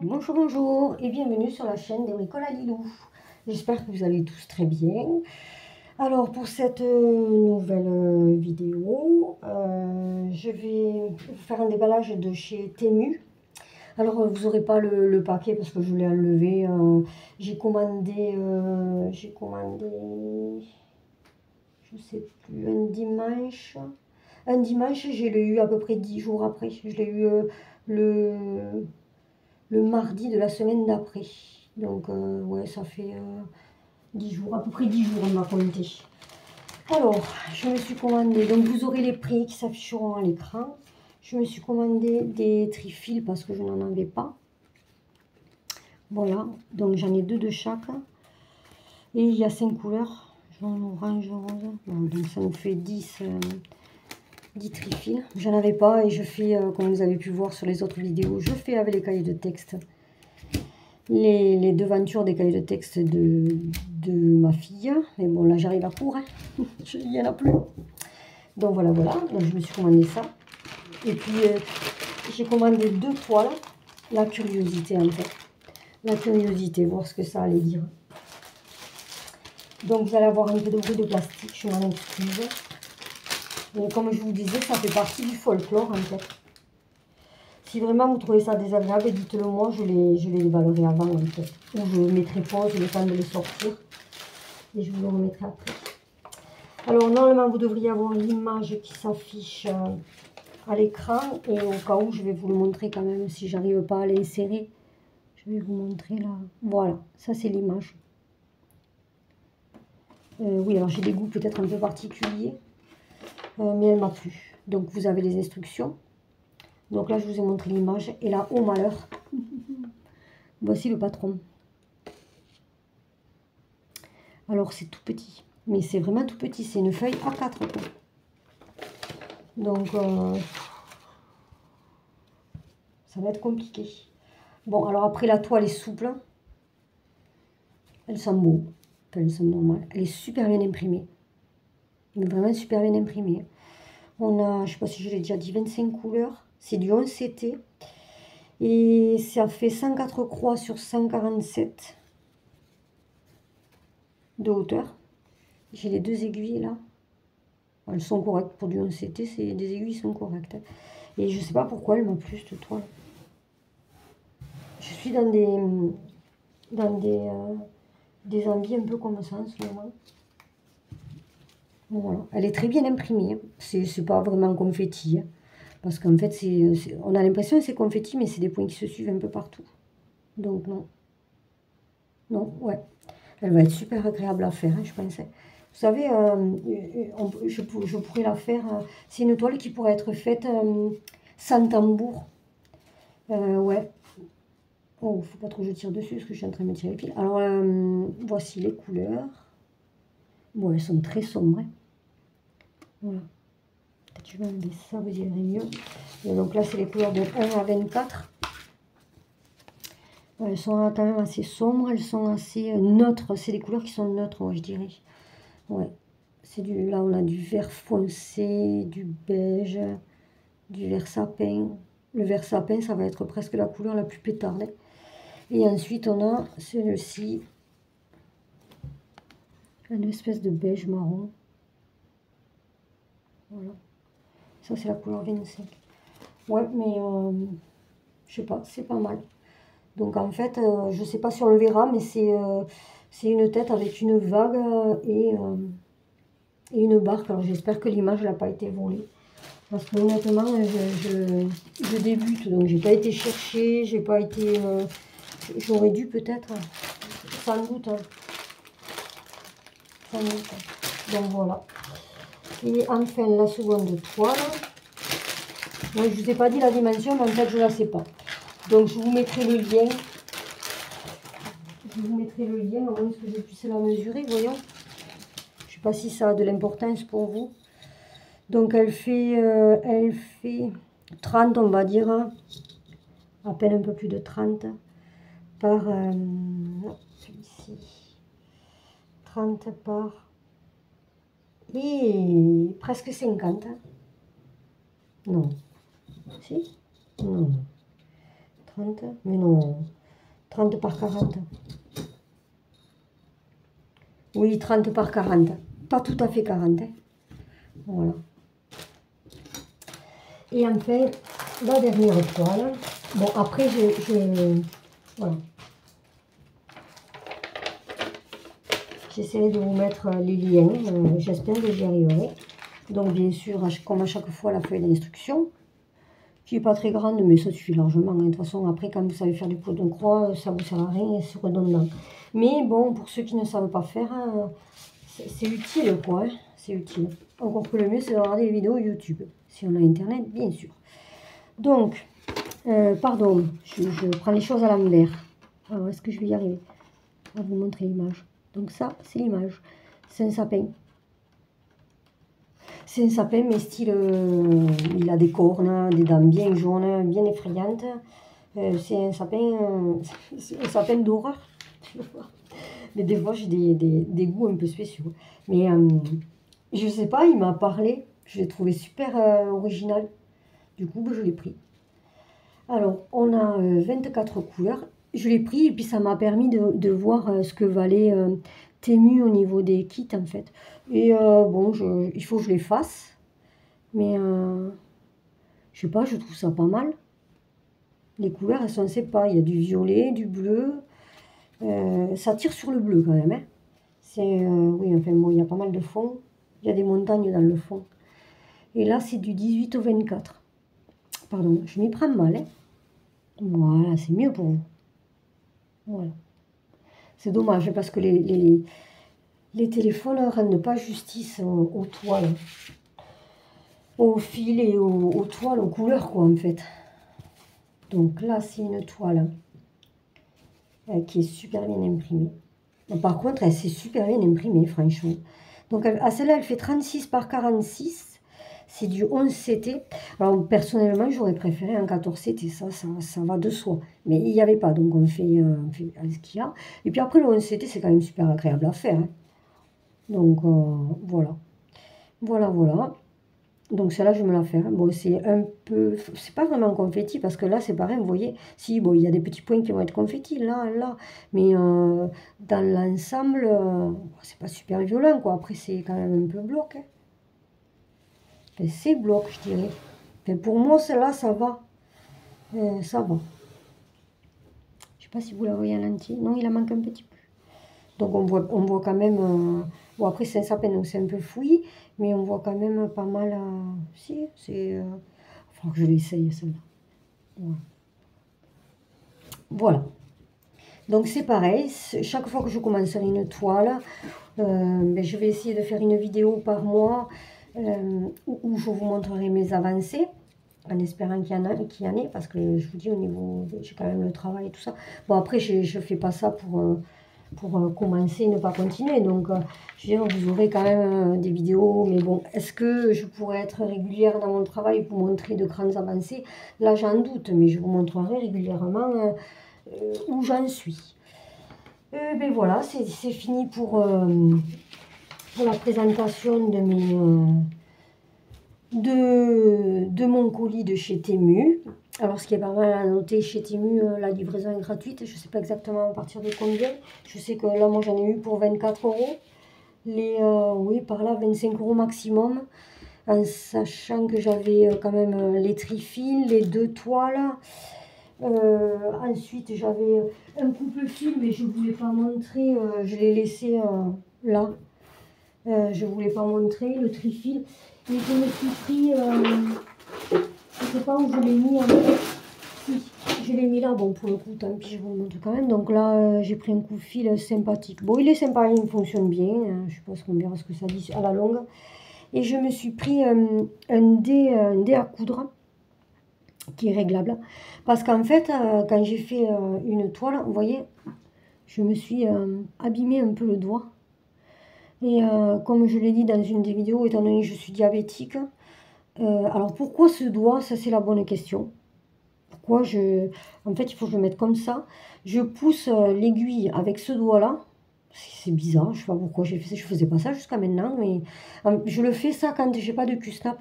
Bonjour, bonjour et bienvenue sur la chaîne des bricoles à Lilou. J'espère que vous allez tous très bien. Alors pour cette nouvelle vidéo, je vais vous faire un déballage de chez Temu. Alors vous n'aurez pas le paquet parce que je l'ai enlevé. J'ai commandé, je sais plus, un dimanche. Un dimanche, je l'ai eu à peu près 10 jours après. Je l'ai eu le mardi de la semaine d'après. Donc, ouais, ça fait 10 jours, à peu près 10 jours, on m'a compté. Alors, je me suis commandé, donc vous aurez les prix qui s'afficheront à l'écran. Je me suis commandé des trifils parce que je n'en avais pas. Voilà, donc j'en ai deux de chaque. Et il y a 5 couleurs, jaune, orange, rose. Bon, donc ça nous fait 10 trifils. J'en avais pas et je fais, comme vous avez pu voir sur les autres vidéos, je fais avec les cahiers de texte. Les devantures des cahiers de texte de ma fille. Mais bon, là, j'arrive à court. Hein. Il n'y en a plus. Donc, voilà, voilà. Donc, je me suis commandé ça. Et puis, j'ai commandé 2 toiles. La curiosité, en fait. La curiosité, voir ce que ça allait dire. Donc, vous allez avoir un peu de bruit de plastique. Je m'en excuse. Et comme je vous disais, ça fait partie du folklore, en fait. Si vraiment vous trouvez ça désagréable, dites-le moi, je les déballerai avant en fait. Ou je mettrai pause le temps de les sortir. Et je vous le remettrai après. Alors normalement vous devriez avoir l'image qui s'affiche à l'écran. Et au cas où je vais vous le montrer quand même si j'arrive pas à l'insérer. Je vais vous montrer là. Voilà, ça c'est l'image. Oui, alors j'ai des goûts peut-être un peu particuliers. Mais elle m'a plu. Donc vous avez les instructions. Donc là je vous ai montré l'image. Et là, au malheur. Voici le patron. Alors c'est tout petit, mais c'est vraiment tout petit, c'est une feuille A4 quoi. Donc ça va être compliqué. Bon, alors après la toile est souple, elle sent beau, enfin, elle sent normale, elle est super bien imprimée, mais vraiment super bien imprimée. On a, je sais pas si je l'ai déjà dit, 25 couleurs, c'est du 11 CT et ça fait 104 croix sur 147 de hauteur. J'ai les deux aiguilles là. Elles sont correctes pour du 11 CT, c'est des aiguilles sont correctes. Et je sais pas pourquoi elle m'a plu cette toile. Je suis dans des envies un peu comme ça en ce moment. Voilà. Elle est très bien imprimée. C'est pas vraiment confetti. Hein, parce qu'en fait, on a l'impression que c'est confetti, mais c'est des points qui se suivent un peu partout. Donc non. Non, ouais. Elle va être super agréable à faire, hein, je pense. Vous savez, je pourrais la faire. C'est une toile qui pourrait être faite sans tambour. Ouais. Oh, faut pas trop que je tire dessus parce que je suis en train de me tirer les pieds. Alors, voici les couleurs. Bon, elles sont très sombres. Hein. Voilà. Peut-être que je vais enlever ça, vous y verrez mieux. Et donc là, c'est les couleurs de 1 à 24. Elles sont quand même assez sombres, elles sont assez neutres. C'est des couleurs qui sont neutres, moi, je dirais. Ouais. Là, on a du vert foncé, du beige, du vert sapin. Le vert sapin, ça va être presque la couleur la plus pétarde. Et ensuite, on a celui-ci. Une espèce de beige marron. Voilà. Ça, c'est la couleur 25. Ouais, mais je sais pas, c'est pas mal. Donc, en fait, je sais pas si on le verra, mais c'est une tête avec une vague et une barque. Alors, j'espère que l'image n'a pas été volée. Parce que honnêtement, je débute, donc j'ai pas été chercher, j'ai pas été... J'aurais dû peut-être, sans doute. Hein. Sans doute. Donc, voilà. Et enfin, la seconde toile. Moi, je ne vous ai pas dit la dimension, mais en fait, je ne la sais pas. Donc, je vous mettrai le lien. Je vous mettrai le lien, au moins que je puisse la mesurer, voyons. Je ne sais pas si ça a de l'importance pour vous. Donc, elle fait 30, on va dire. À peine un peu plus de 30. Par... celui-ci. 30 par... Et presque 50. Non. Si? Non. 30, mais non, 30 par 40. Oui, 30 par 40. Pas tout à fait 40. Hein. Voilà. Et enfin, la dernière toile. Bon, après, voilà. J'essaierai de vous mettre les liens. J'espère que j'y arriverai. Donc, bien sûr, comme à chaque fois, la feuille d'instruction, qui n'est pas très grande, mais ça suffit largement. Hein. De toute façon, après, quand vous savez faire du pot de croix, ça ne vous sert à rien, c'est redondant. Mais bon, pour ceux qui ne savent pas faire, c'est utile, quoi. Hein. C'est utile. Encore que le mieux, c'est de regarder les vidéos YouTube. Si on a Internet, bien sûr. Donc, pardon, je prends les choses à l'envers. Alors, est-ce que je vais y arriver? Je vais vous montrer l'image. Donc ça, c'est l'image. C'est un sapin. C'est un sapin, mais style, il a des cornes, des dents bien jaunes, bien effrayantes. C'est un sapin d'horreur. Mais des fois, j'ai des goûts un peu spéciaux. Mais je sais pas, il m'a parlé. Je l'ai trouvé super original. Du coup, je l'ai pris. Alors, on a 24 couleurs. Je l'ai pris et puis ça m'a permis de voir ce que valait Temu au niveau des kits, en fait. Et bon, il faut que je les fasse. Mais, je sais pas, je trouve ça pas mal. Les couleurs, elles sont sympas. Il y a du violet, du bleu. Ça tire sur le bleu quand même. Hein. Oui, enfin bon, il y a pas mal de fond. Il y a des montagnes dans le fond. Et là, c'est du 18 au 24. Pardon, je m'y prends mal. Hein. Voilà, c'est mieux pour vous. Voilà. C'est dommage parce que les téléphones ne rendent pas justice aux toiles, aux fils et aux toiles, aux couleurs, quoi, en fait. Donc là, c'est une toile qui est super bien imprimée. Par contre, elle s'est super bien imprimée, franchement. Donc, celle-là, elle fait 36 par 46. C'est du 11 CT. Alors, personnellement, j'aurais préféré un 14 CT. Ça va de soi. Mais il n'y avait pas. Donc, on fait ce qu'il y a. Et puis après, le 11 CT, c'est quand même super agréable à faire. Hein. Donc, voilà. Voilà. Donc, celle-là, je vais me la faire. Bon, c'est un peu... C'est pas vraiment confetti parce que là, c'est pareil. Vous voyez, si, bon, il y a des petits points qui vont être confetti, là. Mais dans l'ensemble, c'est pas super violent, quoi. Après, c'est quand même un peu bloc. Hein. Enfin, c'est bloc, je dirais. Enfin, pour moi, celle-là, ça va. Ça va. Je sais pas si vous la voyez à l'entier. Non, il en manque un petit peu. Donc, on voit quand même... Bon, après, c'est un sapin, donc c'est un peu fouillis. Mais on voit quand même pas mal... Si, c'est... Il faudra que je l'essaye, celle-là. Voilà. Donc, c'est pareil. Chaque fois que je commencerai une toile, je vais essayer de faire une vidéo par mois où je vous montrerai mes avancées. En espérant qu'il y en ait, parce que je vous dis, au niveau, j'ai quand même le travail et tout ça. Bon, après, je ne fais pas ça pour commencer et ne pas continuer. Donc, je veux dire, vous aurez quand même des vidéos. Mais bon, est-ce que je pourrais être régulière dans mon travail pour montrer de grandes avancées? Là, j'en doute, mais je vous montrerai régulièrement où j'en suis. Ben voilà, c'est fini pour la présentation de de mon colis de chez Temu. Alors, ce qui est pas mal à noter chez Temu, la livraison est gratuite. Je ne sais pas exactement à partir de combien. Je sais que là, moi, j'en ai eu pour 24 €. Oui, par là, 25 € maximum. En sachant que j'avais quand même les trifils, les 2 toiles. Ensuite, j'avais un coupe-fil, mais je ne voulais pas montrer. Je l'ai laissé là. Je ne voulais pas montrer le trifil. Et je me suis pris, je ne sais pas où je l'ai mis en fait. Si, je l'ai mis là, bon pour le coup, tant pis, je vous le montre quand même. Donc là, j'ai pris un coup de fil sympathique. Bon, il est sympa, il fonctionne bien. Je pense qu'on verra ce que ça dit à la longue. Et je me suis pris un dé à coudre qui est réglable. Parce qu'en fait, quand j'ai fait une toile, vous voyez, je me suis abîmé un peu le doigt. Et comme je l'ai dit dans une des vidéos, étant donné que je suis diabétique, alors pourquoi ce doigt? Ça c'est la bonne question. Pourquoi En fait, il faut que je le mette comme ça. Je pousse l'aiguille avec ce doigt-là. C'est bizarre, je sais pas pourquoi j'ai fait ça. Je faisais pas ça jusqu'à maintenant, mais je le fais ça quand j'ai pas de Q-snap.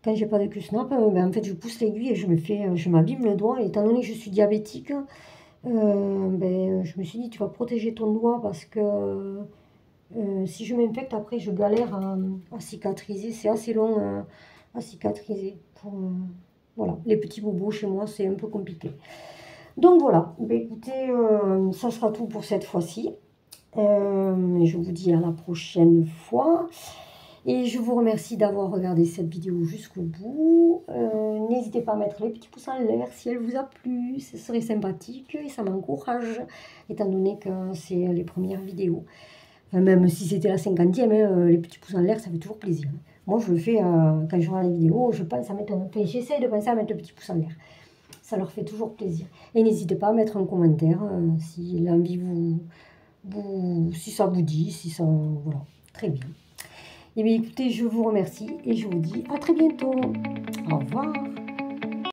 quand j'ai pas de Q-snap, ben, en fait, je pousse l'aiguille et je m'abîme le doigt. Et étant donné que je suis diabétique, ben, je me suis dit, tu vas protéger ton doigt parce que si je m'infecte, après, je galère à cicatriser. C'est assez long à cicatriser. Voilà, les petits bobos chez moi, c'est un peu compliqué. Donc voilà, ben, écoutez, ça sera tout pour cette fois-ci. Je vous dis à la prochaine fois. Et je vous remercie d'avoir regardé cette vidéo jusqu'au bout. N'hésitez pas à mettre les petits pouces en l'air si elle vous a plu. Ce serait sympathique et ça m'encourage, étant donné que c'est les premières vidéos. Enfin, même si c'était la 50e, les petits pouces en l'air, ça fait toujours plaisir. Moi, je le fais quand je regarde les vidéos, je pense à mettre enfin, j'essaie de penser à mettre le petit pouce en l'air. Ça leur fait toujours plaisir. Et n'hésitez pas à mettre un commentaire si l'envie si ça vous dit, si ça... Voilà, très bien. Et bien écoutez, je vous remercie et je vous dis à très bientôt. Au revoir.